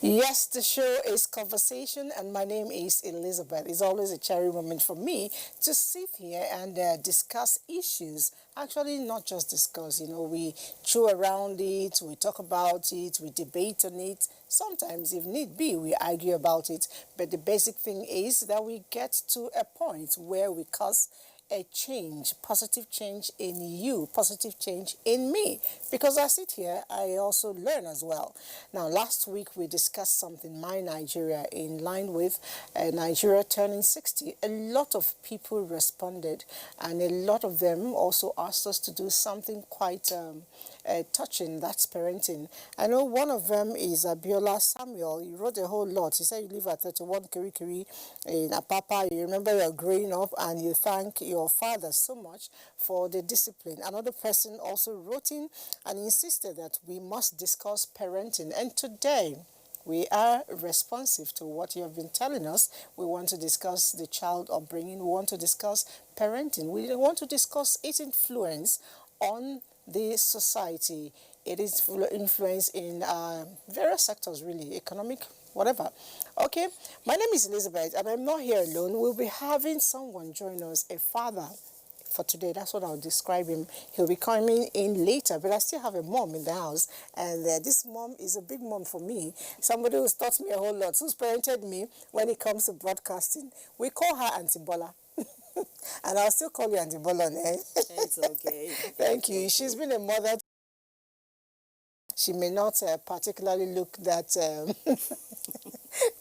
Yes, the show is Conversation, and my name is Elizabeth. It's always a cherry moment for me to sit here and discuss issues. Actually, not just discuss, we chew around it, we talk about it, we debate on it. Sometimes, if need be, we argue about it. But the basic thing is that we get to a point where we cause a change, positive change in you, positive change in me. Because I sit here, I also learn as well. Now, last week we discussed something, My Nigeria, in line with Nigeria turning 60. A lot of people responded, and a lot of them also asked us to do something quite touching, that's parenting. I know one of them is Abiola Samuel. He wrote a whole lot. He said you live at 31 Kirikiri in Apapa. You remember you're growing up and you thank your father so much for the discipline. Another person also wrote in and insisted that we must discuss parenting. And today, we are responsive to what you have been telling us. We want to discuss the child upbringing. We want to discuss parenting. We want to discuss its influence on the society. It is influence in various sectors, really, economic, whatever. Okay, my name is Elizabeth, and I'm not here alone. We'll be having someone join us, a father for today. That's what I'll describe him. He'll be coming in later, but I still have a mom in the house, and this mom is a big mom for me. Somebody who's taught me a whole lot, who's parented me when it comes to broadcasting. We call her Auntie Bola. And I'll still call you Auntie Bola, eh? It's okay. Thank you. She's been a mother. She may not particularly look that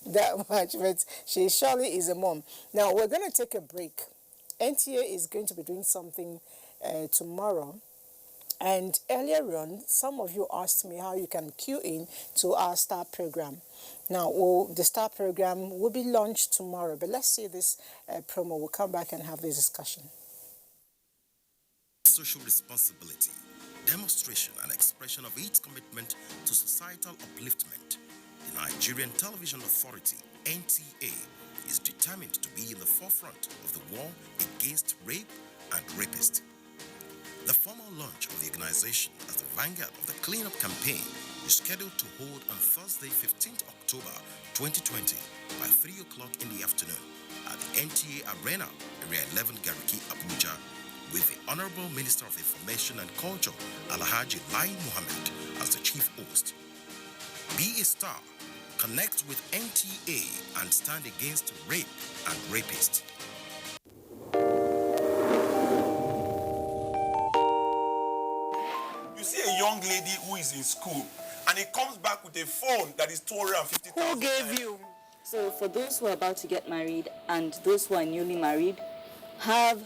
that much, but she surely is a mom. Now, we're going to take a break. NTA is going to be doing something tomorrow. And earlier on, some of you asked me how you can queue in to our STAR program. Now, the STAR program will be launched tomorrow, but let's see this promo. We'll come back and have this discussion. Social responsibility, demonstration and expression of its commitment to societal upliftment. The Nigerian Television Authority, NTA, is determined to be in the forefront of the war against rape and rapists. The formal launch of the organization as the vanguard of the cleanup campaign is scheduled to hold on Thursday, 15th October 2020 by 3 o'clock in the afternoon at the NTA Arena, Area 11 Gariki, Abuja, with the Honorable Minister of Information and Culture, Alhaji Lai Mohammed, as the chief host. Be a star, connect with NTA, and stand against rape and rapists. You see a young lady who is in school and he comes back with a phone that is 250,000. Who gave you? So for those who are about to get married and those who are newly married, have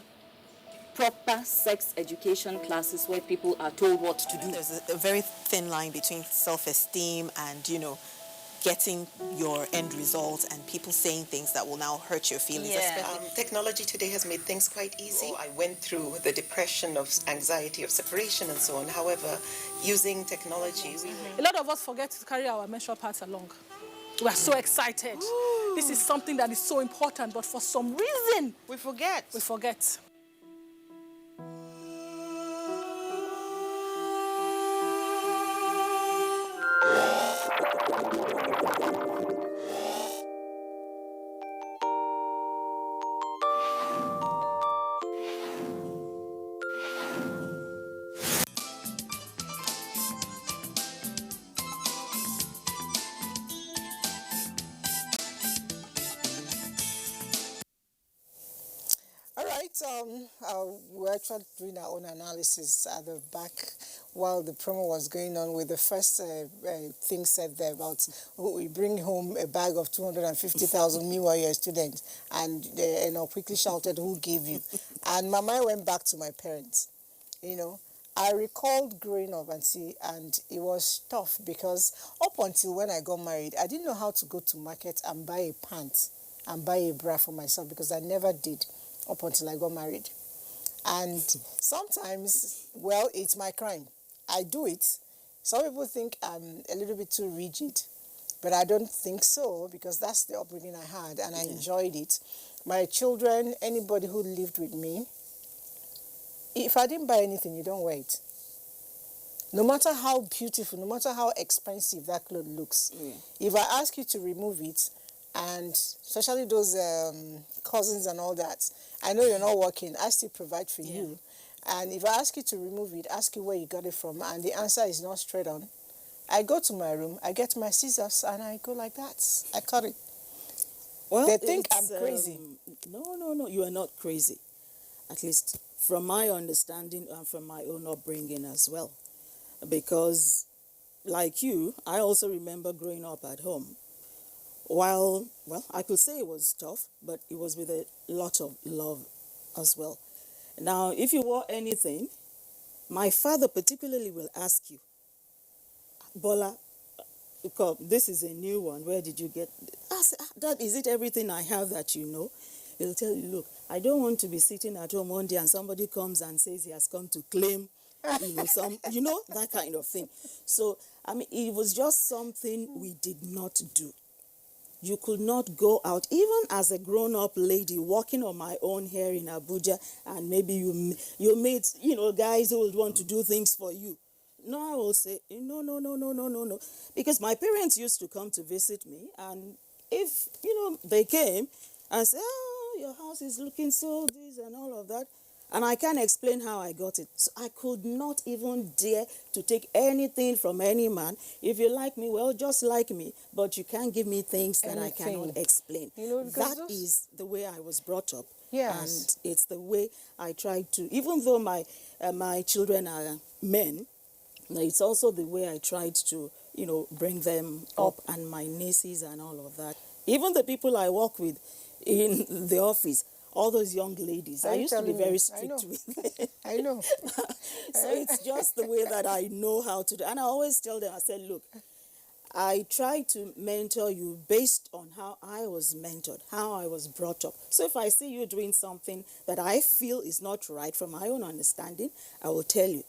proper sex education classes where people are told what to do. There's a very thin line between self-esteem and, getting your end result and people saying things that will now hurt your feelings. Yeah, technology today has made things quite easy. I went through the depression of anxiety of separation and so on. However, using technology... A lot of us forget to carry our menstrual pads along. We are so excited. Ooh. This is something that is so important, but for some reason... We forget. We forget. We're actually doing our own analysis at the back while the promo was going on with the first thing said there about we bring home a bag of 250,000 meanwhile you're a student, and quickly shouted, who gave you? And my mind went back to my parents. I recalled growing up and it was tough because up until when I got married, I didn't know how to go to market and buy a pant and buy a bra for myself because I never did up until I got married. And sometimes, well, it's my crime. I do it. Some people think I'm a little bit too rigid, but I don't think so because that's the upbringing I had and I enjoyed it. My children, anybody who lived with me, if I didn't buy anything, you don't wear it. No matter how beautiful, no matter how expensive that cloth looks, if I ask you to remove it, and especially those cousins and all that, I know you're not working, I still provide for you. And if I ask you to remove it, ask you where you got it from, and the answer is not straight on, I go to my room, I get my scissors, and I go like that. I cut it. Well, They think I'm crazy. No, you are not crazy. At least from my understanding and from my own upbringing as well. Because, like you, I also remember growing up at home. Well, I could say it was tough, but it was with a lot of love as well. Now, if you wore anything, my father particularly will ask you, Bola, this is a new one. Where did you get it? I say, Dad, is it everything I have that you know? He'll tell you, look, I don't want to be sitting at home one day and somebody comes and says he has come to claim, that kind of thing. So, I mean, it was just something we did not do. You could not go out, even as a grown-up lady walking on my own here in Abuja, and maybe you meet, guys who would want to do things for you. No, I will say, no. Because my parents used to come to visit me, and if, they came and say, oh, your house is looking so this and all of that, and I can't explain how I got it. So I could not even dare to take anything from any man. If you like me, well, just like me, but you can't give me things that I cannot explain. That is the way I was brought up. Yes. And it's the way I try to, even though my children are men, it's also the way I tried to, bring them up, and my nieces and all of that. Even the people I work with in the office, all those young ladies, I used to be very strict with them. I know. So it's just the way that I know how to do. And I always tell them, I said, look, I try to mentor you based on how I was mentored, how I was brought up. So if I see you doing something that I feel is not right from my own understanding, I will tell you,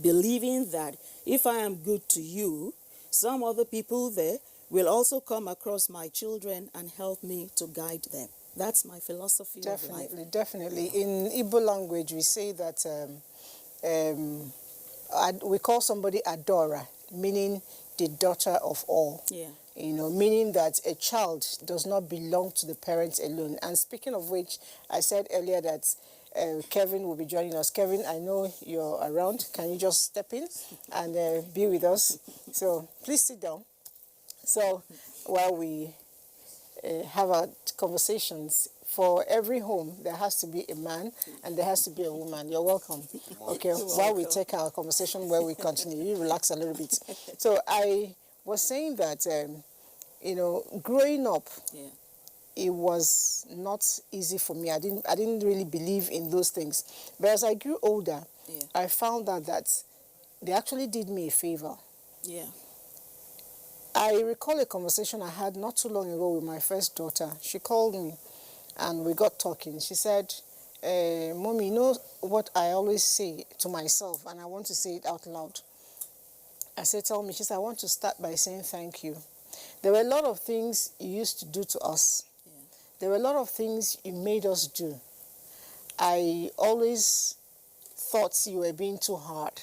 believing that if I am good to you, some other people there will also come across my children and help me to guide them. That's my philosophy of life. Definitely. In Igbo language, we say that we call somebody Adora, meaning the daughter of all. Yeah. Meaning that a child does not belong to the parents alone. And speaking of which, I said earlier that Kevin will be joining us. Kevin, I know you're around. Can you just step in and be with us? So please sit down. So while we have our conversations, for every home there has to be a man and there has to be a woman. You're welcome. Okay, while we take our conversation where we continue, you relax a little bit. So I was saying that growing up, it was not easy for me. I didn't really believe in those things. But as I grew older, I found out that they actually did me a favor. Yeah. I recall a conversation I had not too long ago with my first daughter. She called me and we got talking. She said, Mommy, you know what I always say to myself, and I want to say it out loud. I said, tell me. She said, I want to start by saying thank you. There were a lot of things you used to do to us. Yeah. There were a lot of things you made us do. I always thought you were being too hard.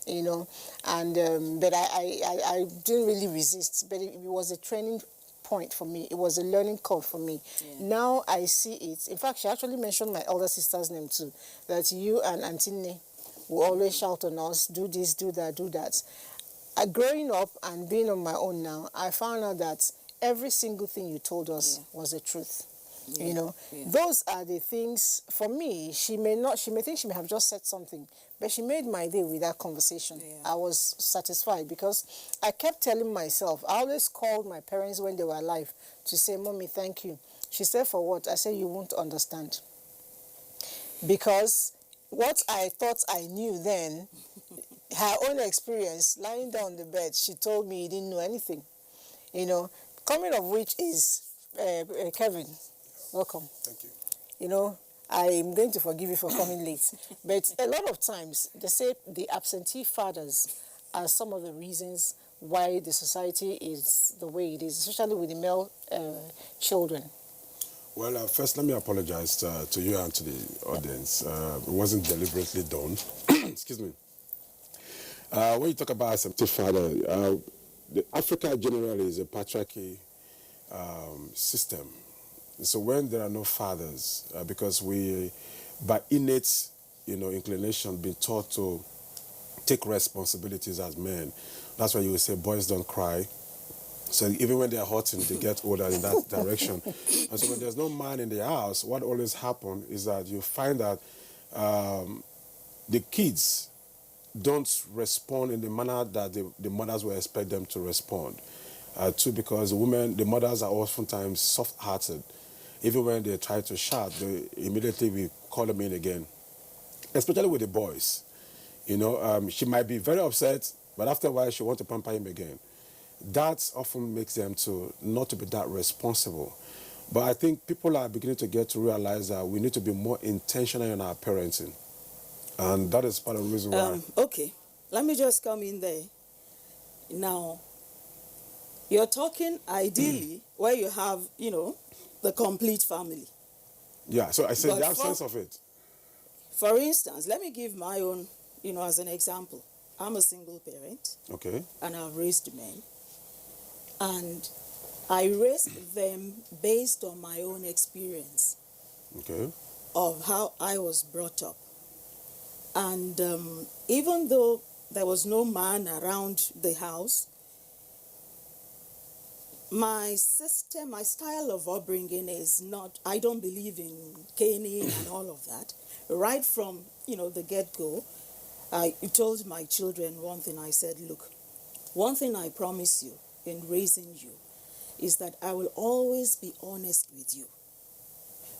But I didn't really resist, but it was a training point for me. It was a learning curve for me. Yeah. Now I see it. In fact, she actually mentioned my elder sister's name too, that you and Auntie Ne will always shout on us, do this, do that, do that. Growing up and being on my own now, I found out that every single thing you told us was the truth. Yeah. Those are the things. For me, she may think she may have just said something, but she made my day with that conversation. I was satisfied because I kept telling myself, I always called my parents when they were alive to say, Mommy, thank you. She said, for what? I said, you won't understand. Because what I thought I knew then, her own experience, lying down on the bed, she told me you didn't know anything. Coming of which is Kevin. Welcome. Thank you. I'm going to forgive you for coming late. But a lot of times, they say the absentee fathers are some of the reasons why the society is the way it is, especially with the male children. Well, first, let me apologize to you and to the audience. It wasn't deliberately done. Excuse me. When you talk about a substitute father, Africa generally is a patriarchy system. So when there are no fathers, because we, by innate, inclination, been taught to take responsibilities as men. That's why you will say boys don't cry. So even when they are hurting, they get older in that direction. And so when there's no man in the house, what always happens is that you find that the kids don't respond in the manner that the mothers will expect them to respond. Too, because the mothers are oftentimes soft-hearted. Even when they try to shout, they immediately we call them in again. Especially with the boys. She might be very upset, but after a while she wants to pamper him again. That often makes them not to be that responsible. But I think people are beginning to get to realize that we need to be more intentional in our parenting. And that is part of the reason why. Okay, let me just come in there. Now, you're talking ideally where you have, the complete family. Yeah, so I said But the absence of it. For instance, let me give my own, as an example. I'm a single parent. Okay. And I've raised men. And I raised them based on my own experience. Okay. Of how I was brought up. And even though there was no man around the house, my system, my style of upbringing is not, I don't believe in caning and all of that. Right from, the get-go, I told my children one thing. I said, look, one thing I promise you in raising you is that I will always be honest with you.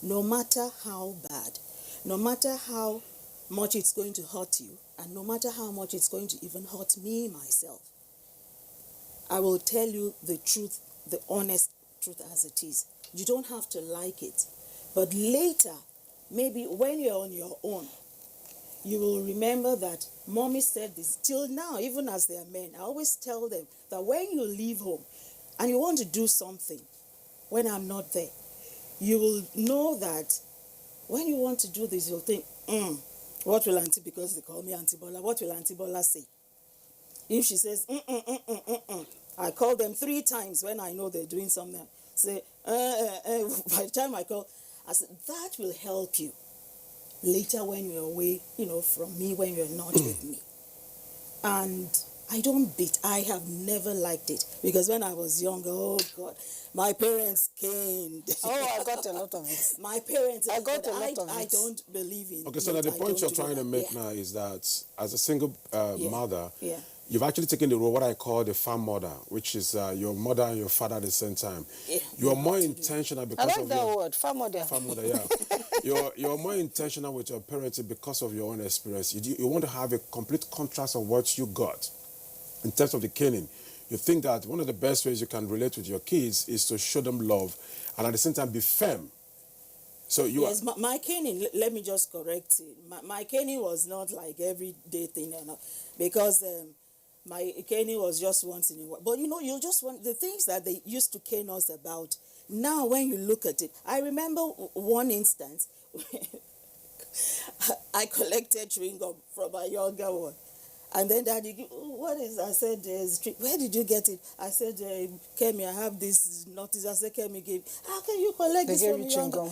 No matter how bad, no matter how much it's going to hurt you, and no matter how much it's going to even hurt me myself, I will tell you the truth, the honest truth as it is. You don't have to like it. But later, maybe when you're on your own, you will remember that mommy said this. Till now, even as they are men, I always tell them that when you leave home and you want to do something, when I'm not there, you will know that when you want to do this, you'll think, what will Auntie, because they call me Auntie Bola, what will Auntie Bola say? If she says, I call them 3 times when I know they're doing something. Say, by the time I call, I said, that will help you later when you're away, from me, when you're not with me. And I don't beat. I have never liked it. Because when I was younger, oh God, my parents caned. Oh, I got a lot of it. My parents, I got a lot of it. I don't believe in Okay, so now the point you're trying to make now is that as a single mother, you've actually taken the role, what I call the farm mother, which is your mother and your father at the same time. Yeah, you're more intentional because I like of that word, farm mother. Farm mother, yeah. You're more intentional with your parenting because of your own experience. You want to have a complete contrast of what you got in terms of the caning. You think that one of the best ways you can relate with your kids is to show them love and at the same time be firm. So yes, my caning, let me just correct it. My caning was not like everyday thing, because my caning was just once in a while. But you just want the things that they used to cane us about. Now, when you look at it, I remember one instance. I collected chewing gum from a younger one. And then Daddy, what is, I said, where did you get it? I said, Kemi, I have this notice. I said, Kemi gave, how can you collect this from younger?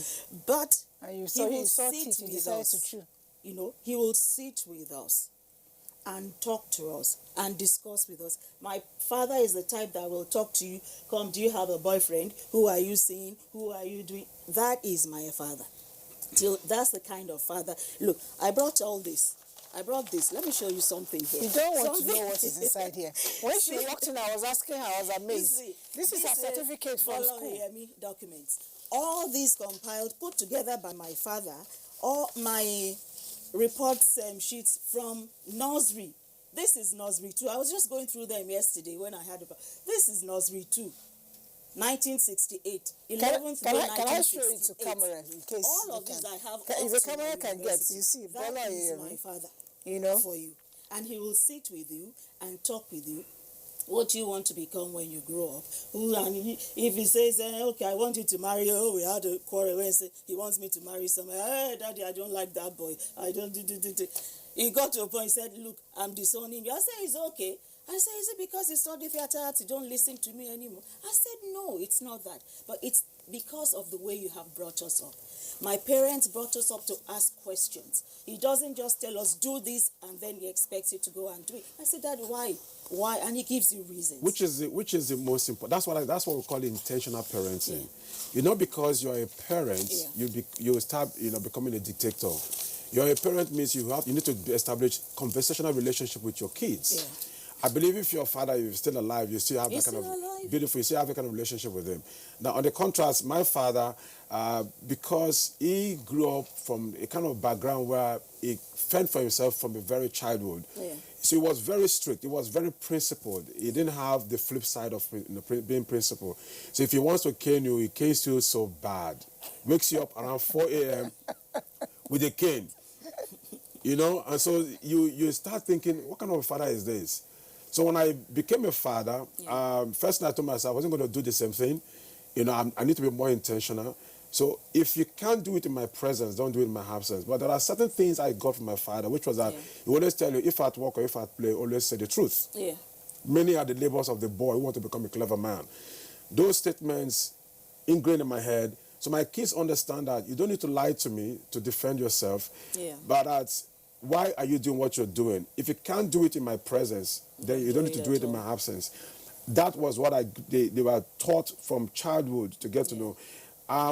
But and you he will sit it, with us. To chew. He will sit with us and talk to us and discuss with us. My father is the type that will talk to you. Come, do you have a boyfriend? Who are you seeing? Who are you doing? That is my father. That's the kind of father. Look, I brought all this. I brought this. Let me show you something here. You don't want to know what is inside here. When she walked in, I was asking her, I was amazed. This is a certificate from school. Documents. All these compiled, put together by my father. All my reports sheets from nursery. This is nursery 2. I was just going through them yesterday when I had this is nursery 2. 1968. 11th Can I show it to camera in case all of these I have. If the camera can get, you see, that is my father. For you, and he will sit with you and talk with you. What you want to become when you grow up? And if he says, "Okay, I want you to marry," we had a quarrel. When he wants me to marry somebody, "Hey, Daddy, I don't like that boy. I don't do." He got to a point, he said, look, I'm disowning you. I said, it's okay. I said, is it because it's not the theater arts, you don't listen to me anymore? I said, no, it's not that. But it's because of the way you have brought us up. My parents brought us up to ask questions. He doesn't just tell us, do this, and then he expects you to go and do it. I said, Daddy, why? Why? And he gives you reasons. Which is the most important. That's what we call intentional parenting. You know, because you're a parent, you start becoming a dictator. You're a parent means you need to establish conversational relationship with your kids. I believe if your father is still alive, you still have that kind of beautiful. You still have a kind of relationship with him. Now, on the contrast, my father, because he grew up from a kind of background where he fend for himself from a very childhood. So he was very strict. He was very principled. He didn't have the flip side of being principled. So if he wants to cane you, he canes you so bad. Wakes you up around 4 a.m. with a cane. And so you start thinking, what kind of a father is this? So when I became a father, first thing I told myself, I wasn't going to do the same thing. I need to be more intentional. So if you can't do it in my presence, don't do it in my absence. But there are certain things I got from my father, which was that he always tell you, if at work or if at play, always say the truth. Many are the labors of the boy who want to become a clever man. Those statements ingrained in my head. So my kids understand that you don't need to lie to me to defend yourself. But that's why are you doing what you're doing? If you can't do it in my presence, then you don't need to do it in my absence. That was what they were taught from childhood to get to know.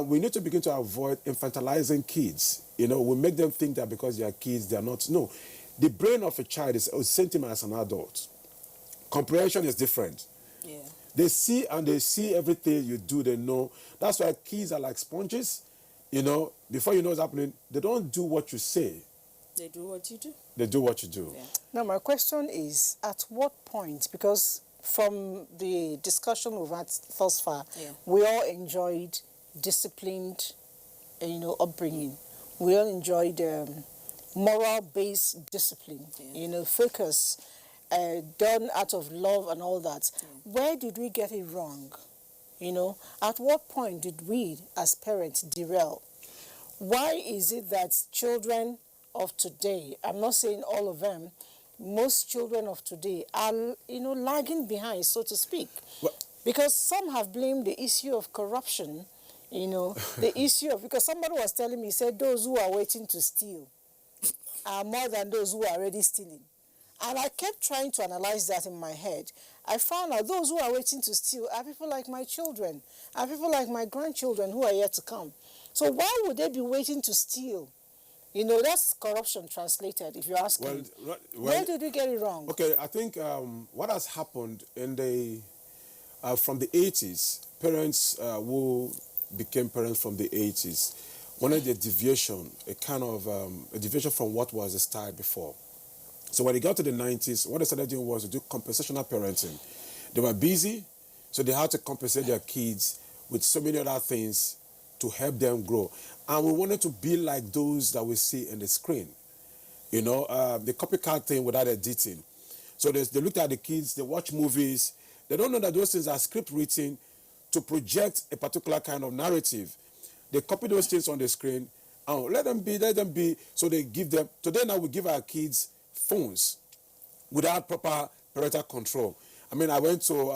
We need to begin to avoid infantilizing kids. We make them think that because they are kids, they are not. No. The brain of a child is the same thing as an adult. Comprehension is different. They see everything you do, they know. That's why kids are like sponges. Before you know what's happening, they don't do what you say. They do what you do. They do what you do. Now, my question is, at what point, because from the discussion we've had thus far, we all enjoyed disciplined, upbringing. We all enjoyed moral-based discipline, focus, done out of love and all that. Where did we get it wrong? At what point did we, as parents, derail? Why is it that children of today, I'm not saying all of them, most children of today are, lagging behind, so to speak? Because some have blamed the issue of corruption, the issue of, because somebody was telling me, he said, those who are waiting to steal are more than those who are already stealing. And I kept trying to analyze that in my head. I found out those who are waiting to steal are people like my children, are people like my grandchildren who are yet to come. So why would they be waiting to steal? That's corruption translated, if you ask me. Where did we get it wrong? Okay, I think what has happened from the 80s, parents who became parents from the 80s wanted a deviation, a deviation from what was the style before. So when they got to the 90s, what they started doing was to do compensational parenting. They were busy, so they had to compensate their kids with so many other things to help them grow. And we wanted to be like those that we see in the screen. The copycat thing without editing. So they looked at the kids, they watch movies. They don't know that those things are script written to project a particular kind of narrative. They copy those things on the screen. And let them be. So they give them. Today now we give our kids phones without proper parental control. I mean, I went to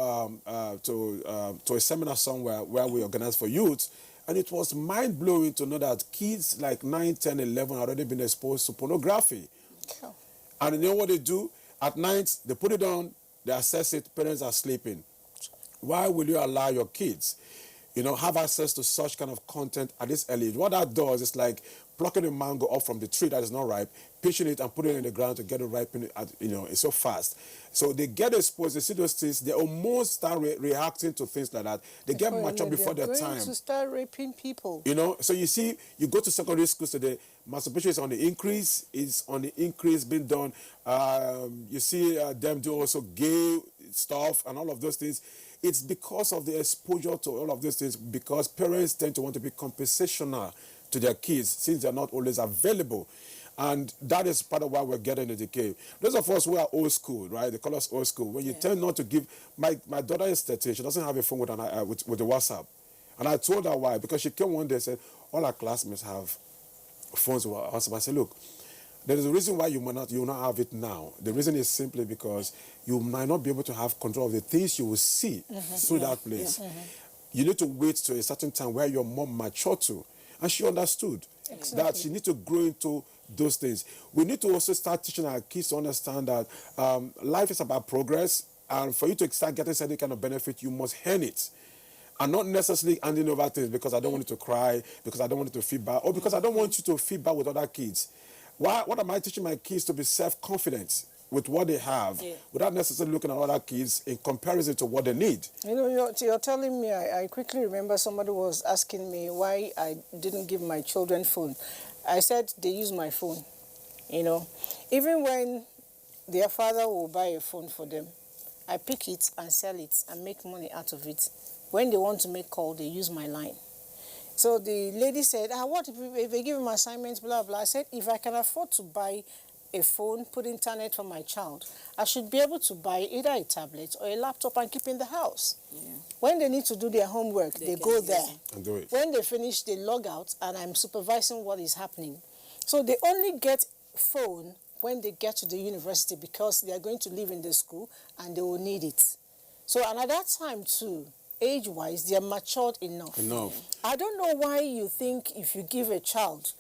a seminar somewhere where we organized for youth, and it was mind-blowing to know that kids like 9, 10, 11 have already been exposed to pornography. Okay. And you know what they do? At night, they put it on, they access it, parents are sleeping. Why will you allow your kids, have access to such kind of content at this early age? What that does is like plucking a mango off from the tree that is not ripe, pitching it and putting it in the ground to get it ripened, it's so fast. So they get exposed, they see those things, they almost start reacting to things like that. They get mature before their time. They're going to start raping people. So you see, you go to secondary schools today, masturbation is on the increase, being done. You see them do also gay stuff and all of those things. It's because of the exposure to all of those things, because parents tend to want to be compensational to their kids since they're not always available. And that is part of why we're getting a decay. Those of us who are old school, right? They call us old school. When you tend not to give... My daughter is 13. She doesn't have a phone with the WhatsApp. And I told her why. Because she came one day and said, all our classmates have phones with WhatsApp. I said, look, There is a reason why you will not have it now. The reason is simply because you might not be able to have control of the things you will see through that place. You need to wait to a certain time where you're more mature to. And she understood that she needs to grow into those things. We need to also start teaching our kids to understand that life is about progress, and for you to start getting certain kind of benefit, you must earn it. And not necessarily handing over things because I don't want you to cry, because I don't want you to feel bad, or because I don't want you to feel bad with other kids. What am I teaching my kids to be self-confident with what they have, without necessarily looking at other kids in comparison to what they need? You know, you're telling me, I quickly remember somebody was asking me why I didn't give my children phone. I said they use my phone, you know. Even when their father will buy a phone for them, I pick it and sell it and make money out of it. When they want to make call, they use my line. So the lady said, what if they give him assignments, blah, blah. I said, if I can afford to buy a phone, put internet for my child, I should be able to buy either a tablet or a laptop and keep in the house. When they need to do their homework, they go there. And do it. When they finish, they log out, and I'm supervising what is happening. So they only get phone when they get to the university because they are going to live in the school and they will need it. So, and at that time too, age-wise, they are matured enough. I don't know why you think if you give a child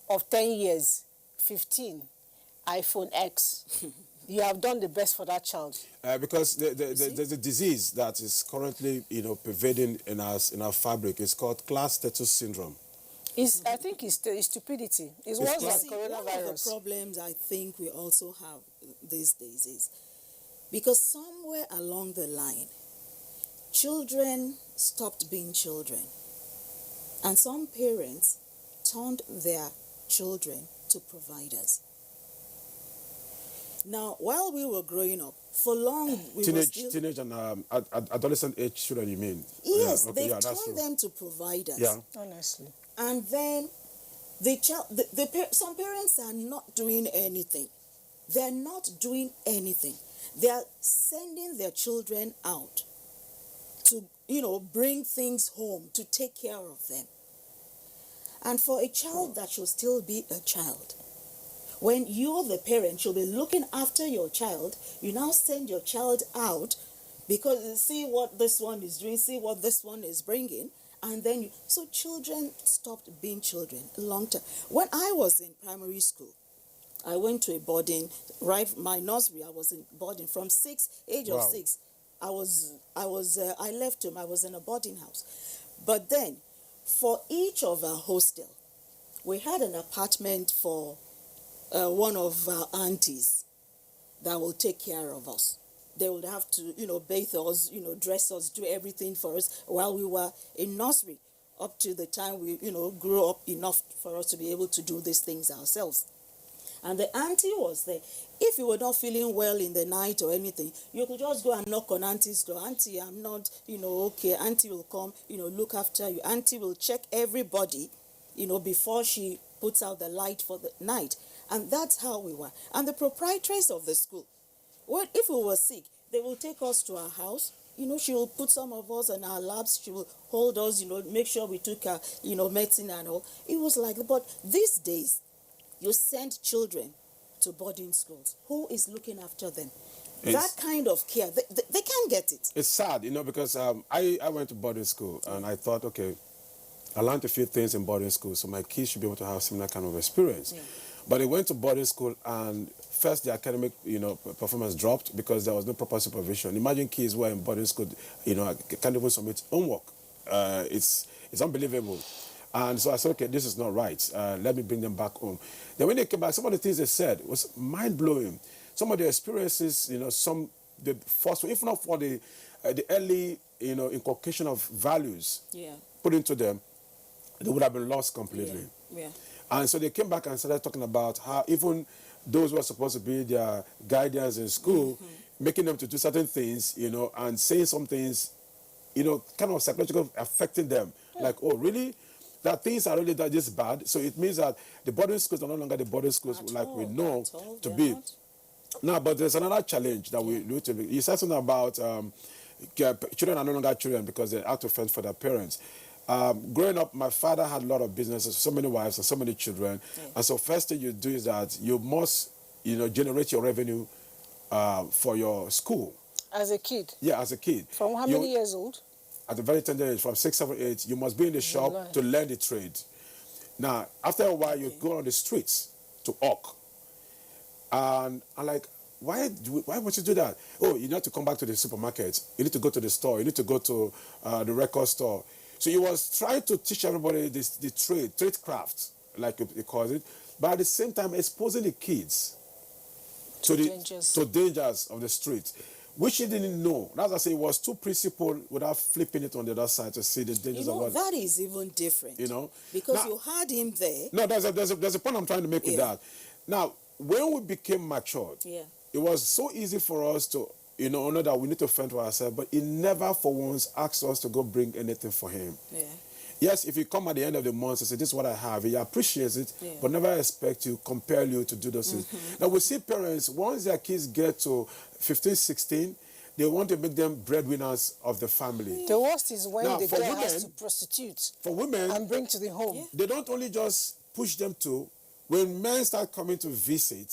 of 10 years, 15, iPhone X, you have done the best for that child. Because there's a disease that is currently, pervading in our fabric. It's called class status syndrome. I think it's stupidity. It's worse than coronavirus. One of the problems I think we also have these days is because somewhere along the line, children stopped being children, and some parents turned their children to providers. Now, while we were growing up, for long we teenage and adolescent age children, you mean? Yes, they've turned them to providers. Yeah, honestly. And then some parents are not doing anything. They're not doing anything. They are sending their children out to, bring things home, to take care of them. And for a child that should still be a child, when you're the parent, you'll be looking after your child, you now send your child out because you see what this one is doing, see what this one is bringing, and then so children stopped being children a long time. When I was in primary school, I went to a boarding, my nursery, I was in boarding from age of 6. I left home, I was in a boarding house. But then, for each of our hostel, we had an apartment for one of our aunties that will take care of us. They would have to, bathe us, dress us, do everything for us while we were in nursery, up to the time we, grew up enough for us to be able to do these things ourselves. And the auntie was there. If you were not feeling well in the night or anything, you could just go and knock on auntie's door. Auntie, I'm not, okay. Auntie will come, look after you. Auntie will check everybody, before she puts out the light for the night. And that's how we were. And the proprietress of the school, well, if we were sick, they will take us to our house. She will put some of us in our laps. She will hold us, make sure we took our, medicine and all. It was like, but these days, you send children to boarding schools. Who is looking after them? That kind of care, they can't get it. It's sad, because I went to boarding school and I thought, okay, I learned a few things in boarding school, so my kids should be able to have similar kind of experience. Yeah. But they went to boarding school and first the academic, performance dropped because there was no proper supervision. Imagine kids who are in boarding school, can't even submit homework. It's unbelievable. And so I said, okay, this is not right. Let me bring them back home. Then when they came back, some of the things they said was mind-blowing. Some of the experiences, the first, if not for the early, inculcation of values put into them, they would have been lost completely. Yeah. And so they came back and started talking about how even those who are supposed to be their guardians in school, making them to do certain things, and saying some things, kind of psychological affecting them. Like, oh, really? That things are really this bad. So it means that the boarding schools are no longer the boarding schools we know to be. Now, but there's another challenge that we need to be. You said something about children are no longer children because they have to fend for their parents. growing up, my father had a lot of businesses, so many wives and so many children. And so first thing you do is that you must, generate your revenue for your school. As a kid? Yeah, as a kid. From how many years old? At a very tender age, from 6, 7, 8, you must be in the shop to learn the trade. Now, after a while, you go on the streets to hawk. And I'm like, why would you do that? Oh, you need to come back to the supermarket. You need to go to the store. You need to go to the record store. So he was trying to teach everybody the trade craft, like he calls it, but at the same time exposing the kids to dangers of the street, which he didn't know. That's why I say it was too principled without flipping it on the other side to see the dangers of what. That is even different. Because now, you had him there. No, there's a point I'm trying to make with that. Now, when we became matured, it was so easy for us to, know that we need to fend for ourselves, but he never for once asked us to go bring anything for him. Yes, if you come at the end of the month and say, this is what I have, he appreciates it, but never expect to compel you to do those things. Now, we see parents, once their kids get to 15, 16, they want to make them breadwinners of the family. The worst is when the girl has to prostitute for women, and bring to the home. They don't only just push them to, when men start coming to visit,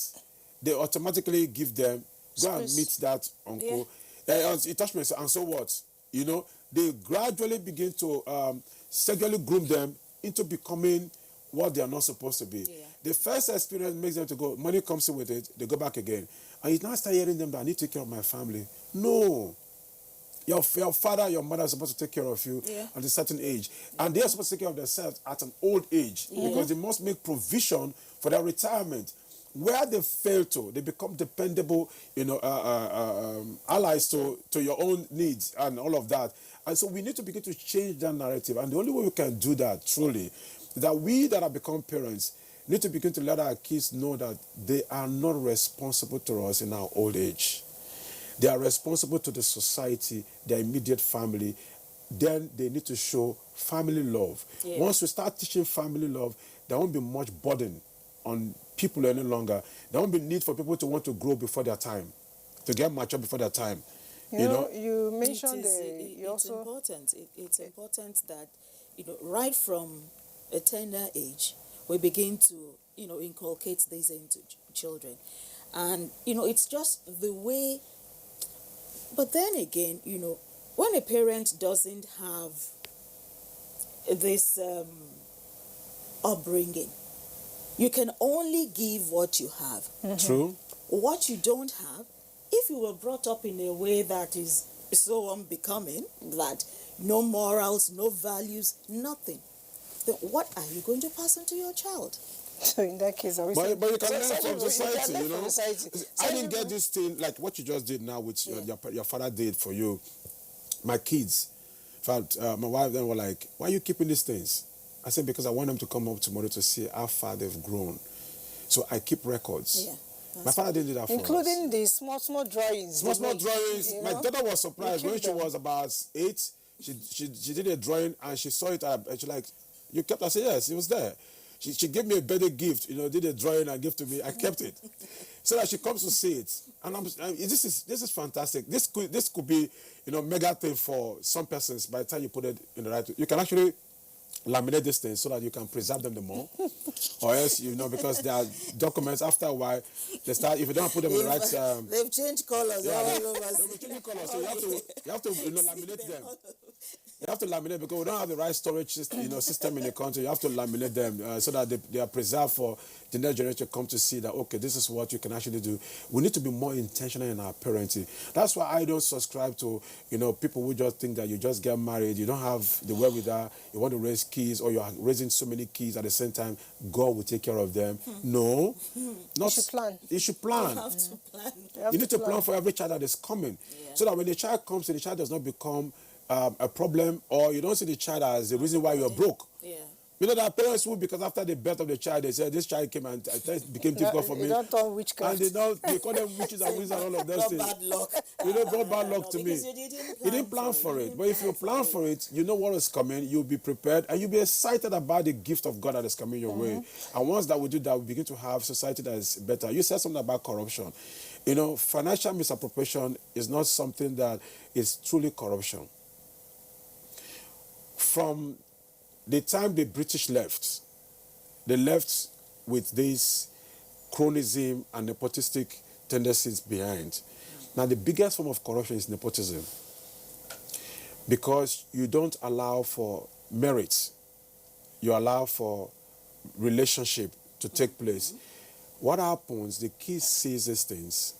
they automatically give them, go and meet that uncle. He touched me, and so what? They gradually begin to sexually groom them into becoming what they are not supposed to be. The first experience makes them to go, money comes in with it, they go back again. And you now start hearing them that I need to take care of my family. No. Your father, your mother are supposed to take care of you at a certain age. And they are supposed to take care of themselves at an old age because they must make provision for their retirement. Where they fail to, they become dependable, allies to your own needs and all of that. And so we need to begin to change that narrative. And the only way we can do that, truly, is that we that have become parents need to begin to let our kids know that they are not responsible to us in our old age. They are responsible to the society, their immediate family. Then they need to show family love. Once we start teaching family love, there won't be much burden on people any longer. There won't be need for people to want to grow before their time, to get mature before their time. You mentioned it's important that right from a tender age we begin to inculcate this into children, and it's just the way. But then again, when a parent doesn't have this upbringing, you can only give what you have. True. What you don't have, if you were brought up in a way that is so unbecoming, that no morals, no values, nothing, then what are you going to pass on to your child? So in that case, but you can learn from society, I didn't get this thing, like what you just did now with your father did for you. My kids, in fact, my wife then were like, why are you keeping these things? I said, because I want them to come up tomorrow to see how far they've grown. So I keep records. My father didn't do that for us. Including the small drawings. Small drawings. My daughter was surprised when she was about 8. She did a drawing and she saw it and she like, you kept it? I said, yes, it was there. She gave me a birthday gift, did a drawing and gave to me. I kept it. So that she comes to see it. And this is fantastic. This could be, mega thing for some persons by the time you put it in the right way. You can actually laminate these things so that you can preserve them the more. Or else, because there are documents, after a while, they start, if you don't put them in the right... they've changed colors all over. They've changed colors, so you have to laminate them. You have to laminate because we don't have the right storage system in the country. You have to laminate them so that they are preserved for the next generation to come to see that, okay, this is what you can actually do. We need to be more intentional in our parenting. That's why I don't subscribe to, people who just think that you just get married, you don't have the wherewithal, you want to raise kids, or you're raising so many kids at the same time, God will take care of them. No. You should plan. You should plan. You have to plan. You need to plan for every child that is coming. So that when the child comes, the child does not become a problem, or you don't see the child as the reason why you're broke. There are parents who, because after the birth of the child, they said, this child came and it became difficult for me. Don't turn witchcraft. And they call them witches and wizards and all of those things. Bad luck. Brought bad luck to me. You didn't plan for it. But if you plan for it, you know what is coming, you'll be prepared, and you'll be excited about the gift of God that is coming your way. And once that we do that, we begin to have society that is better. You said something about corruption. Financial misappropriation is not something that is truly corruption. From the time the British left, they left with this chronism and nepotistic tendencies behind. Now, the biggest form of corruption is nepotism, because you don't allow for merit, you allow for relationship to take place. What happens, the kids sees these things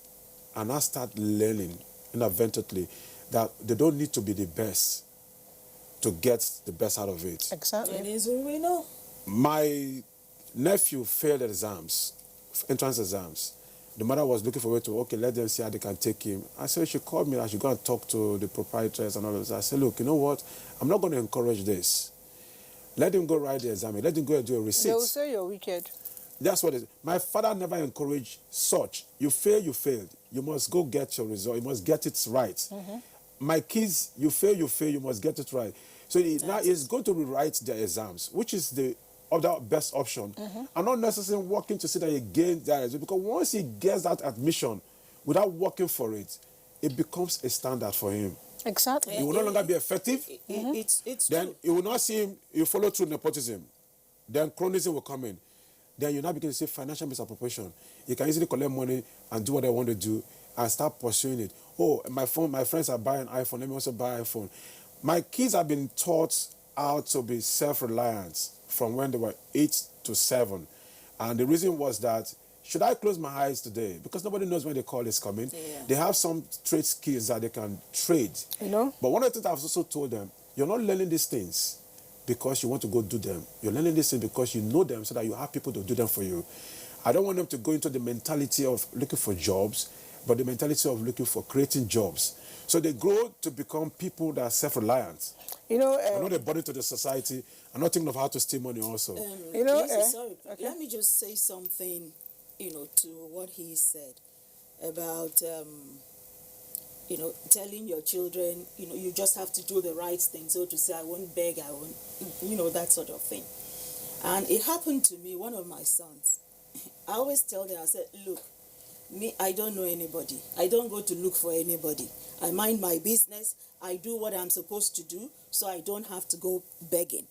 and now start learning inadvertently that they don't need to be the best to get the best out of it. Exactly. It is what we know. My nephew failed exams, entrance exams. The mother was looking for a way to, okay, let them see how they can take him. I said, she called me, I should go and talk to the proprietors and all of this. I said, look, you know what? I'm not going to encourage this. Let him go write the exam. Let him go and do a receipt. They will say you're wicked. That's what it is. My father never encouraged such. You fail, you failed. You must go get your result. You must get it right. My kids, you fail, you must get it right. So now he's going to rewrite their exams, which is the other best option. And not necessarily working to see that he gains that result, because once he gets that admission without working for it, it becomes a standard for him. Exactly. He will no longer be effective. It's Then true. you will not see him, you follow through nepotism. Then chronism will come in. Then you now begin to say financial misappropriation. You can easily collect money and do what I want to do and start pursuing it. Oh, my friends are buying an iPhone, let me also buy an iPhone. My kids have been taught how to be self-reliant from when they were 8 to 7. And the reason was that, should I close my eyes today? Because nobody knows when the call is coming. They have some trade skills that they can trade. You know? But one of the things I've also told them, you're not learning these things because you want to go do them. You're learning these things because you know them so that you have people to do them for you. I don't want them to go into the mentality of looking for jobs, but the mentality of looking for creating jobs. So they grow to become people that are self-reliant. You know, I'm not a burden to the society. I'm not thinking of how to steal money also. You know, Lisa, sorry. okay. Let me just say something, to what he said about, telling your children, you just have to do the right thing. So to say, I won't beg, I won't, that sort of thing. And it happened to me, one of my sons. I always tell them, I said, look, me, I don't know anybody. I don't go to look for anybody. I mind my business. I do what I'm supposed to do, so I don't have to go begging.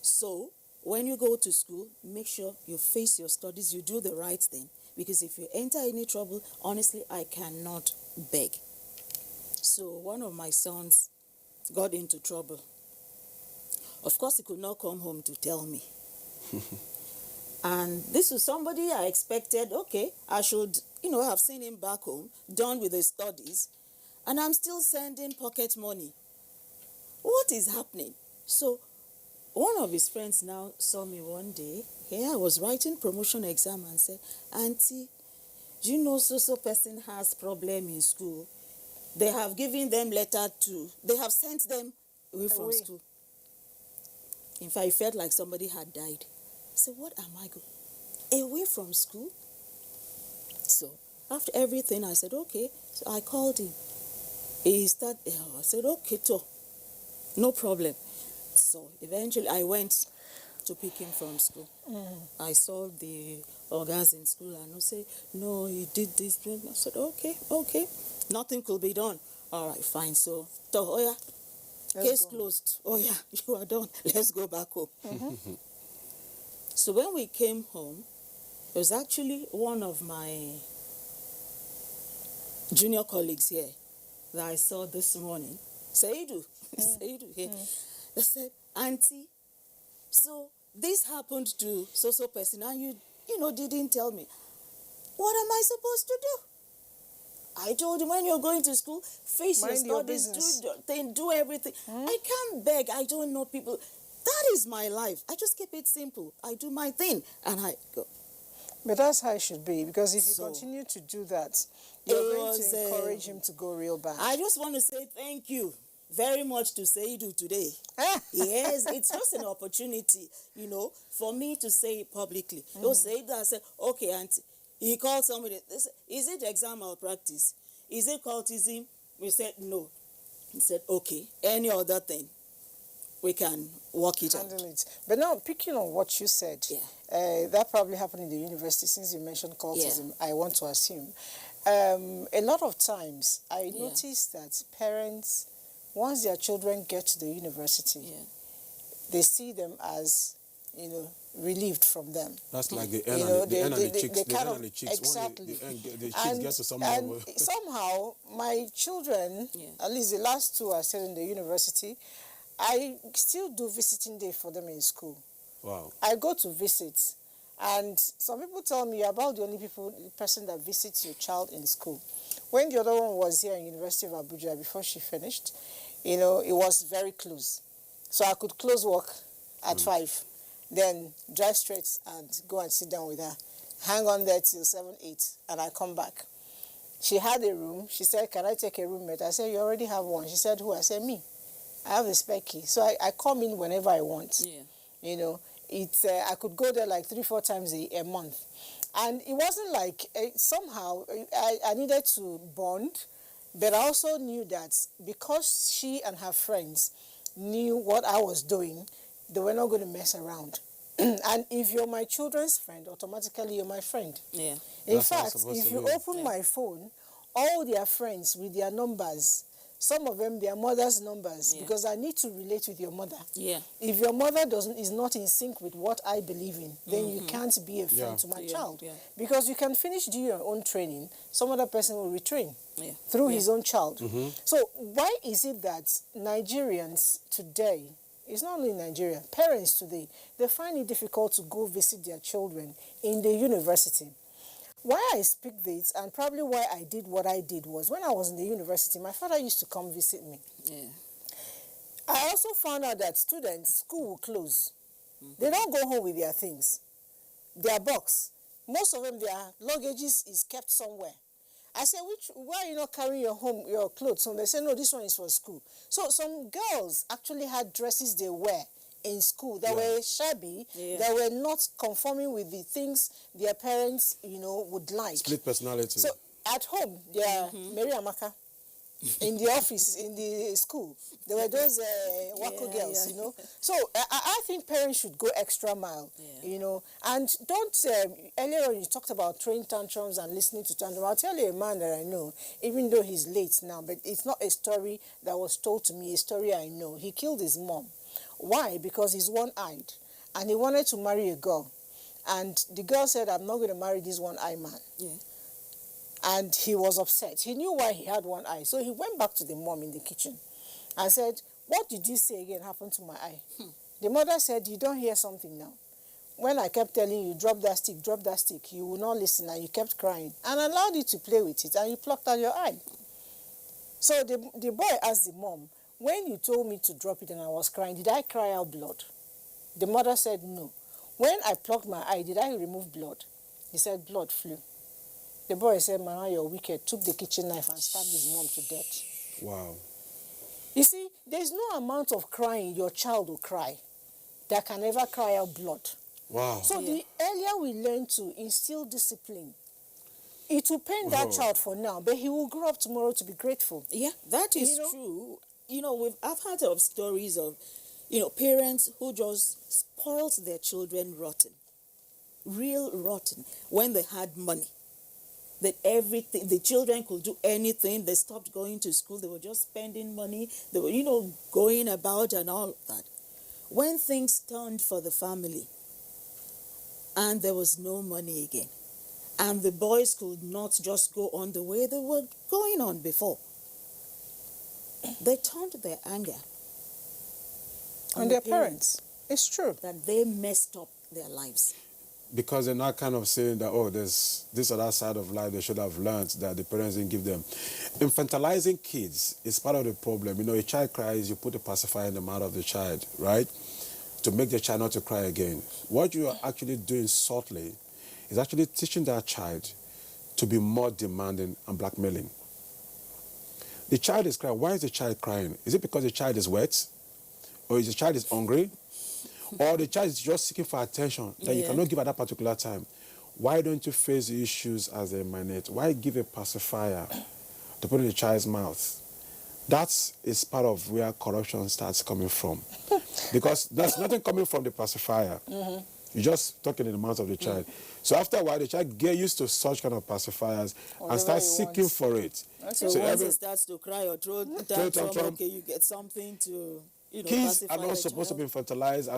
So when you go to school, make sure you face your studies, you do the right thing. Because if you enter any trouble, honestly, I cannot beg. So one of my sons got into trouble. Of course, he could not come home to tell me. And this is somebody I expected, okay, I should, have seen him back home, done with his studies, and I'm still sending pocket money. What is happening? So one of his friends now saw me one day. Here I was writing promotion exam and said, Auntie, do you know so person has problem in school? They have given them letter to, they have sent them away from school. In fact, it felt like somebody had died. I said, what am I going? Away from school? So after everything, I said, okay. So I called him. He started, I said, okay, no problem. So eventually I went to pick him from school. I saw the organs in school and I say, no, he did this. I said, okay. Nothing could be done. All right, fine. So, case closed. Oh yeah, you are done. Let's go back home. So when we came home, it was actually one of my junior colleagues here that I saw this morning. Saidu here. They said, Auntie, so this happened to so person and you didn't tell me. What am I supposed to do? I told him, when you're going to school, face your studies, do everything. I can't beg. I don't know people. That is my life. I just keep it simple. I do my thing and I go. But that's how it should be, because if you continue to do that, you're going to encourage him to go real bad. I just want to say thank you very much to Saidu today. Yes, it's just an opportunity, for me to say it publicly. Saidu, I said, okay, Auntie. He called somebody. They said, is it exam malpractice? Is it cultism? We said, no. He said, okay, any other thing, we can work it out. Handle it. But now, picking on what you said, that probably happened in the university, since you mentioned cultism, I want to assume. A lot of times, I notice that parents, once their children get to the university, they see them as, relieved from them. That's like the You end know, and the chicks. they The kind end of, and the chicks. exactly. The chicks get to some and level. somehow, my children, at least the last two are still in the university, I still do visiting day for them in school. Wow. I go to visit, and some people tell me you're about the only person that visits your child in school. When the other one was here in University of Abuja before she finished, it was very close. So I could close work at 5, then drive straight and go and sit down with her, hang on there till 7, 8, and I come back. She had a room. She said, can I take a roommate? I said, you already have one. She said, who? I said, me. I have a spare key. So I come in whenever I want. Yeah. I could go there like 3-4 times a month. And it wasn't like, somehow, I needed to bond, but I also knew that because she and her friends knew what I was doing, they were not going to mess around. And if you're my children's friend, automatically you're my friend. Yeah. In fact, if you open my phone, all their friends with their numbers, some of them their mother's numbers, because I need to relate with your mother. Yeah. If your mother is not in sync with what I believe in, then you can't be a friend to my child. Yeah. Because you can finish doing your own training, some other person will retrain through his own child. So why is it that Nigerians today, it's not only Nigeria, parents today, they find it difficult to go visit their children in the university? Why I speak this, and probably why I did what I did, was when I was in the university, my father used to come visit me. Yeah. I also found out that school will close. They don't go home with their things, their box. Most of them, their luggages is kept somewhere. I said, why are you not carrying your clothes home? They said, no, this one is for school. So some girls actually had dresses they wear in school that were shabby, that were not conforming with the things their parents, would like. Split personality. So at home, they are Mary Amaka. In the office, in the school, there were those wacko girls, So I think parents should go extra mile, and don't, earlier on you talked about throwing tantrums and listening to tantrums. I'll tell you a man that I know, even though he's late now, but it's not a story that was told to me, a story I know. He killed his mom. Why? Because he's one-eyed, and he wanted to marry a girl. And the girl said, I'm not going to marry this one-eyed man. Yeah. And he was upset. He knew why he had one eye. So he went back to the mom in the kitchen and said, what did you say again happened to my eye? The mother said, you don't hear something now. When I kept telling you, drop that stick, you would not listen, and you kept crying. And allowed you to play with it, and you plucked out your eye. So the boy asked the mom, when you told me to drop it and I was crying, did I cry out blood? The mother said, no. When I plucked my eye, did I remove blood? He said, blood flew. The boy said, Mama, you're wicked, took the kitchen knife and stabbed his mom to death. Wow. You see, there's no amount of crying your child will cry that can ever cry out blood. Wow. So the earlier we learn to instill discipline, it will pain that child for now, but he will grow up tomorrow to be grateful. Yeah, that is true. I've heard of stories of, parents who just spoiled their children rotten. Real rotten. When they had money. That everything, the children could do anything. They stopped going to school. They were just spending money. They were, going about and all of that. When things turned for the family, and there was no money again, and the boys could not just go on the way they were going on before, they turned their anger on their parents. It's true. That they messed up their lives. Because they're not kind of saying that, there's this or that side of life they should have learned that the parents didn't give them. Infantilizing kids is part of the problem. A child cries, you put a pacifier in the mouth of the child, right? To make the child not to cry again. What you are actually doing subtly is actually teaching that child to be more demanding and blackmailing. The child is crying. Why is the child crying? Is it because the child is wet? Or is the child is hungry? Or the child is just seeking for attention that you cannot give at that particular time? Why don't you face the issues as they emanate? Why give a pacifier to put in the child's mouth? That is part of where corruption starts coming from. Because there's nothing coming from the pacifier. You're just talking in the mouth of the child. So after a while, the child get used to such kind of pacifiers and start seeking for it. So once it starts to cry or throw tantrum, okay, you get something to kids are pacify not the supposed to child. be infantilized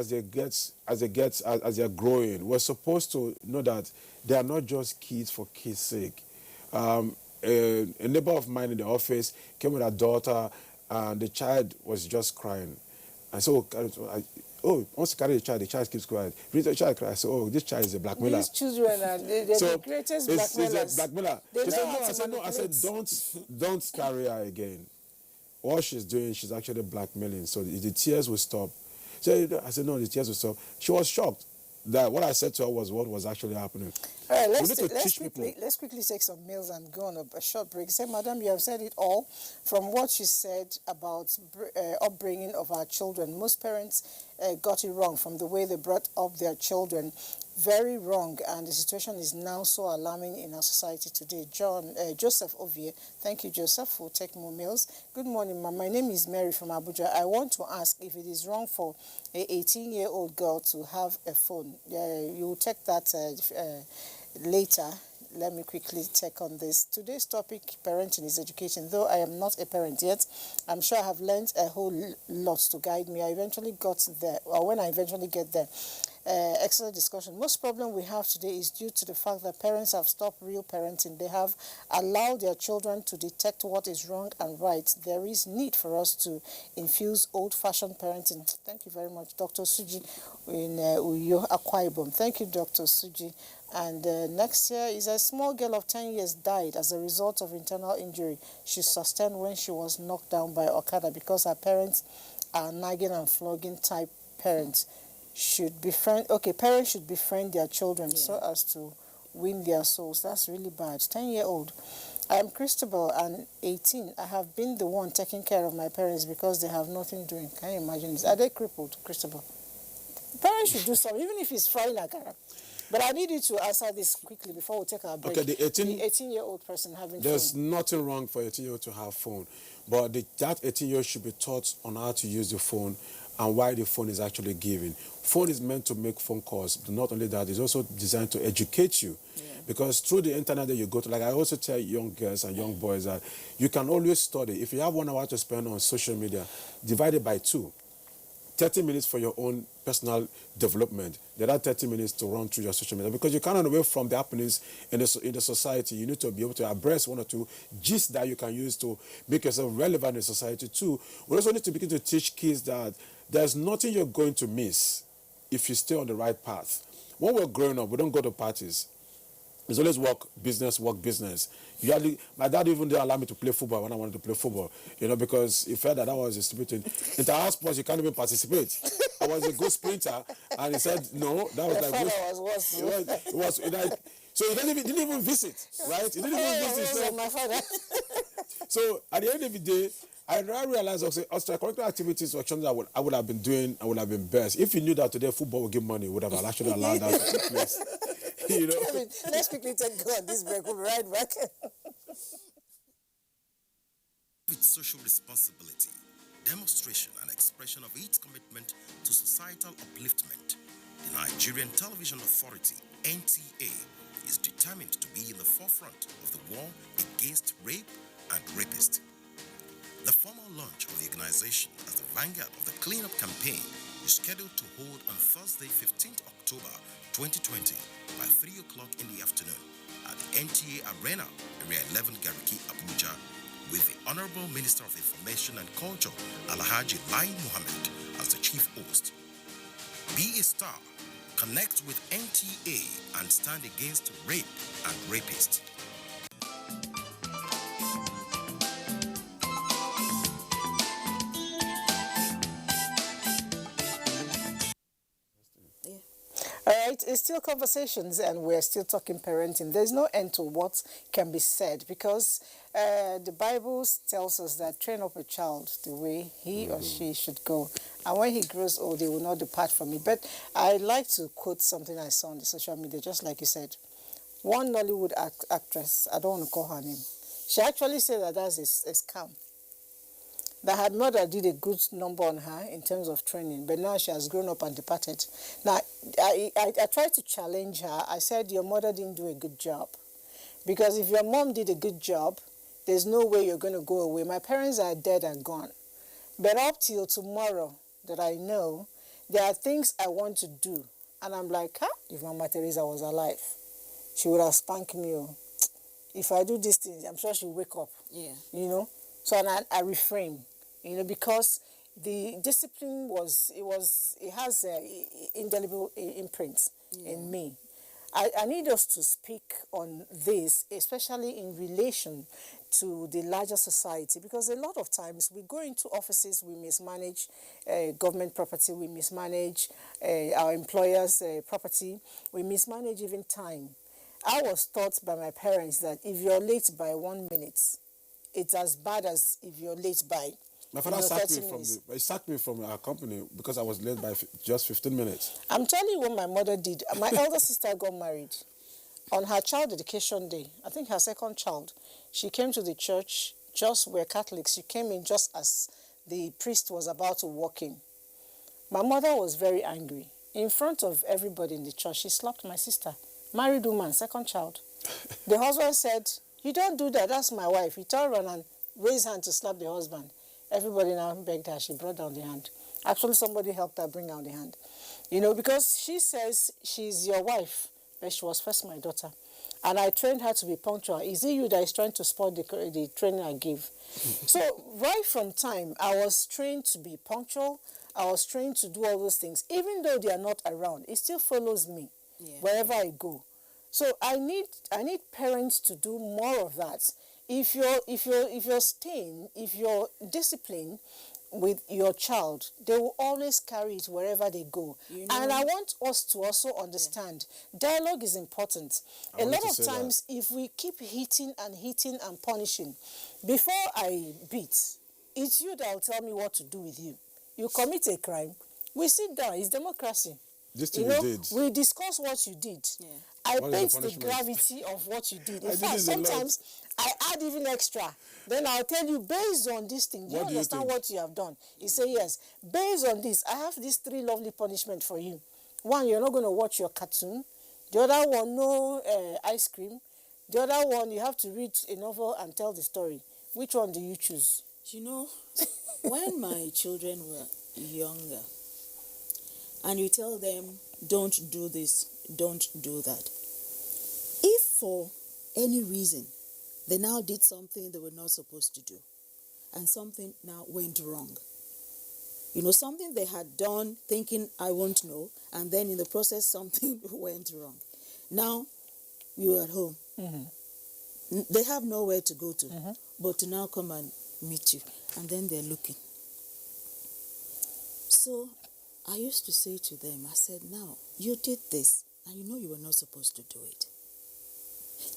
as they are growing. We're supposed to know that they are not just kids for kids' sake. A neighbor of mine in the office came with her daughter, and the child was just crying. And so, once you carry the child keeps crying. The child cries. So, this child is a blackmailer. These children are they're So the greatest it's a blackmailers. blackmailer. They She know said, how no, to I said, no. I said, manipulate. don't carry her again. What she's doing, she's actually blackmailing. So the tears will stop. So I said, no, the tears will stop. She was shocked that what I said to her was what was actually happening. All right, We need to teach people. let's quickly take some meals and go on a short break. Say, Madam, you have said it all. From what you said about upbringing of our children, most parents got it wrong from the way they brought up their children. Very wrong, and the situation is now so alarming in our society today. Joseph Ovie, thank you, Joseph, for taking more meals. Good morning, ma'am. My name is Mary from Abuja. I want to ask if it is wrong for a 18-year-old girl to have a phone. You will take that later. Let me quickly check on this. Today's topic, parenting is education. Though I am not a parent yet, I'm sure I have learned a whole lot to guide me. I eventually got there, or when I eventually get there. Excellent discussion. Most problem we have today is due to the fact that parents have stopped real parenting. They have allowed their children to detect what is wrong and right. There is need for us to infuse old-fashioned parenting. Thank you very much, Dr. Suji in Uyo Akwa Ibom. Thank you, Dr. Suji. And next year is a small girl of 10 years died as a result of internal injury she sustained when she was knocked down by Okada because her parents are nagging and flogging type parents. Parents should befriend their children so as to win their souls. That's really bad. 10-year-old. I am Christabel and 18. I have been the one taking care of my parents because they have nothing doing. Can you imagine this? Are they crippled, Christabel? Parents should do something, even if it's frying akara. But I need you to answer this quickly before we take our break. Okay, the 18-year-old person having There's phone. nothing wrong for 18-year-old to have phone, but that 18-year-old should be taught on how to use the phone and why the phone is actually given. Phone is meant to make phone calls, but not only that, it's also designed to educate you. Yeah. Because through the internet that you go to, like I also tell young girls and young boys that you can always study. If you have 1 hour to spend on social media, divide it by 2. 30 minutes for your own personal development. There are 30 minutes to run through your social media because you can't run away from the happenings in the society. You need to be able to abreast 1 or 2 gists that you can use to make yourself relevant in society too. We also need to begin to teach kids that there's nothing you're going to miss if you stay on the right path. When we're growing up, we don't go to parties. It's always work, business, work, business. My dad even didn't allow me to play football when I wanted to play football, because he felt that was a stupid thing. Inter-house sports, you can't even participate. I was a good sprinter, and he said, no, that was like... It was like... So he didn't even visit, right? He didn't even visit. So, my father. So at the end of the day, I realized extracurricular activities were something I would have been doing and would have been best. If you knew that today football would give money, would have actually allowed that to take place. Let's quickly go on this break. We'll be right back. With social responsibility, demonstration and expression of its commitment to societal upliftment, the Nigerian Television Authority, NTA, is determined to be in the forefront of the war against rape and rapists. The formal launch of the organization as the vanguard of the cleanup campaign is scheduled to hold on Thursday, 15th October 2020 by 3 o'clock in the afternoon at the NTA Arena, Area 11 Gariki, Abuja, with the Honorable Minister of Information and Culture, Alhaji Lai Mohammed, as the chief host. Be a star, connect with NTA, and stand against rape and rapists. All right, it's still conversations and we're still talking parenting. There's no end to what can be said because the Bible tells us that train up a child the way he or she should go. And when he grows old, he will not depart from it. But I like to quote something I saw on the social media, just like you said. One Nollywood actress, I don't want to call her name, she actually said that that's a scam. That her mother did a good number on her in terms of training, but now she has grown up and departed. Now, I tried to challenge her. I said, your mother didn't do a good job. Because if your mom did a good job, there's no way you're going to go away. My parents are dead and gone. But up till tomorrow, that I know, there are things I want to do. And I'm like, if Mama Teresa was alive, she would have spanked me. Oh. If I do these things, I'm sure she'll wake up. Yeah. You know? So and I refrain, you know, because the discipline it has indelible imprints in me. I need us to speak on this, especially in relation to the larger society, because a lot of times we go into offices, we mismanage government property, we mismanage our employers' property, we mismanage even time. I was taught by my parents that if you're late by 1 minute, it's as bad as if you're late by My father sacked me from our company because I was late by just 15 minutes. I'm telling you what my mother did. My elder sister got married on her child dedication day. I think her second child. She came to the church, we're Catholics. She came in just as the priest was about to walk in. My mother was very angry. In front of everybody in the church, she slapped my sister. Married woman, second child. The husband said, "You don't do that, that's my wife." He turned around and raised hand to slap the husband. Everybody now begged her. She brought down the hand. Actually, somebody helped her bring down the hand. You know, because she says she's your wife, but she was first my daughter. And I trained her to be punctual. Is it you that is trying to spoil the training I give? So right from time, I was trained to be punctual. I was trained to do all those things. Even though they are not around, it still follows me wherever I go. So I need parents to do more of that. If you're disciplined with your child, they will always carry it wherever they go. You know, and I want us to also understand, dialogue is important. A lot of times, if we keep hitting and punishing, before I beat, it's you that will tell me what to do with you. You commit a crime, we sit down, it's democracy. This thing you did. We discuss what you did. Yeah. I paint the gravity of what you did. In fact, sometimes I add even extra. Then I'll tell you, based on this thing, do you understand what you have done? You say, yes. Based on this, I have these 3 lovely punishments for you. 1, you're not going to watch your cartoon. The other one, no ice cream. The other one, you have to read a novel and tell the story. Which one do you choose? You know, when my children were younger, and you tell them, don't do this, don't do that. If for any reason they now did something they were not supposed to do, and something now went wrong, you know, something they had done thinking I won't know, and then in the process something went wrong. Now you're at home. Mm-hmm. They have nowhere to go to, but to now come and meet you, and then they're looking. So I used to say to them, I said, now, you did this, and you know you were not supposed to do it.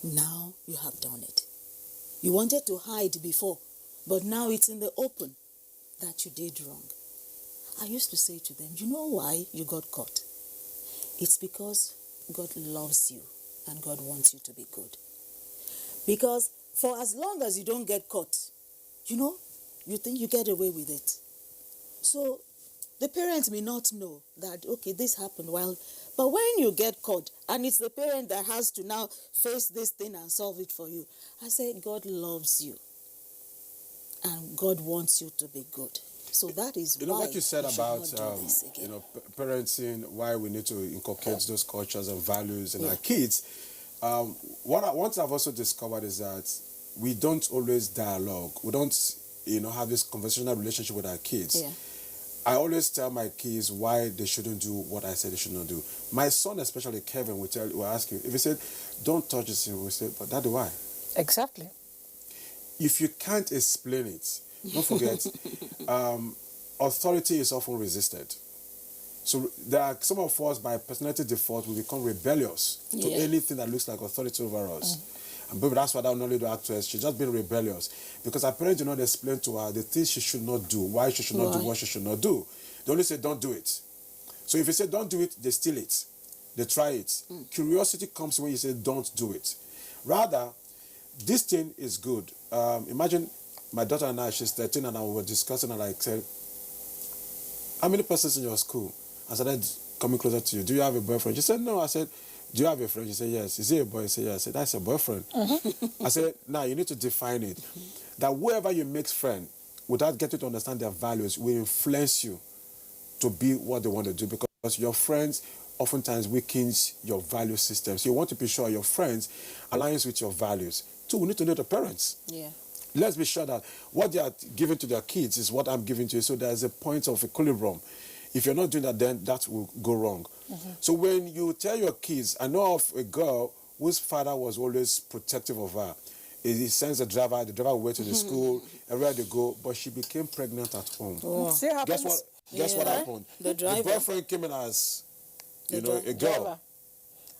Now you have done it. You wanted to hide before, but now it's in the open that you did wrong. I used to say to them, you know why you got caught? It's because God loves you, and God wants you to be good. Because for as long as you don't get caught, you know, you think you get away with it. So the parents may not know that, okay, this happened but when you get caught, and it's the parent that has to now face this thing and solve it for you, I say, God loves you, and God wants you to be good. So that is why. What you said about, parenting, why we need to inculcate those cultures and values in our kids. What I've also discovered is that we don't always dialogue. We don't, have this conversational relationship with our kids. Yeah. I always tell my kids why they shouldn't do what I say they should not do. My son, especially Kevin, will ask you, if he said, don't touch this, we say, but Daddy, why? Exactly. If you can't explain it, don't forget, authority is often resisted. So there are some of us, by personality default, we become rebellious to anything that looks like authority over us. And maybe that's why that only do actress. She's just been rebellious because her parents do not explain to her the things she should not do, why she should not do what she should not do. They only say don't do it. So if you say don't do it, they steal it, they try it. Curiosity comes when you say don't do it. Rather, this thing is good. Imagine my daughter and I, she's 13, and I were discussing, and I said, how many persons in your school? I started coming closer to you. Do you have a boyfriend? She said no. I said, do you have a friend? She said, yes. Is he a boy? He said, yes. I said, that's a boyfriend. I said, now you need to define it. That whoever you make friend, without getting to understand their values, will influence you to be what they want to do, because your friends oftentimes weakens your value system. So you want to be sure your friends aligns with your values. Two, we need to know the parents. Yeah. Let's be sure that what they are giving to their kids is what I'm giving to you. So there's a point of equilibrium. If you're not doing that, then that will go wrong. So when you tell your kids, I know of a girl whose father was always protective of her. He sends the driver will wait in the school, everywhere they go, but she became pregnant at home. See what Guess happens? what? Guess what happened? The driver. boyfriend came in as, a girl. Driver.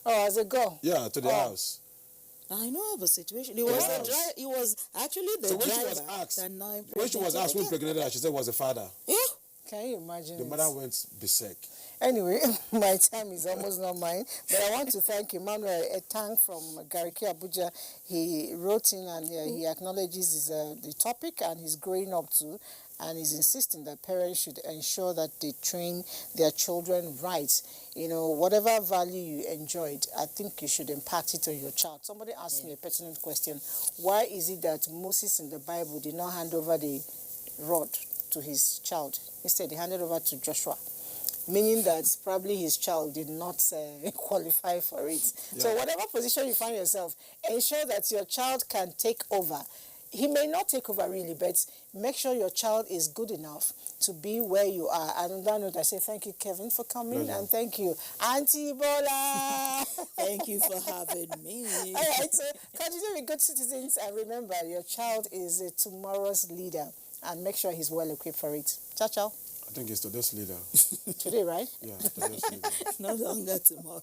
Oh, as a girl. Yeah, to the house. I know of a situation. It was Yeah. the driver. It was actually the So when driver she was asked, that now when she was asked who impregnated impregnated her, she said it was the father. Yeah. Can you imagine The it? mother went berserk. Anyway, my time is almost not mine, but I want to thank Emmanuel Etang from Gariki, Abuja. He wrote in and he acknowledges the topic and he's growing up to, and he's insisting that parents should ensure that they train their children right. You know, whatever value you enjoyed, I think you should impact it on your child. Somebody asked me a pertinent question. Why is it that Moses in the Bible did not hand over the rod to his child? Instead, he handed over to Joshua. Meaning that probably his child did not qualify for it. Yeah. So whatever position you find yourself, ensure that your child can take over. He may not take over really, but make sure your child is good enough to be where you are. And on that note, I say thank you, Kevin, for coming, and thank you, Auntie Bola. Thank you for having me. All right, so continue to be good citizens, and remember, your child is tomorrow's leader, and make sure he's well equipped for it. Ciao, ciao. I think it's today's leader. Today, right? Yeah, today's leader. No longer tomorrow.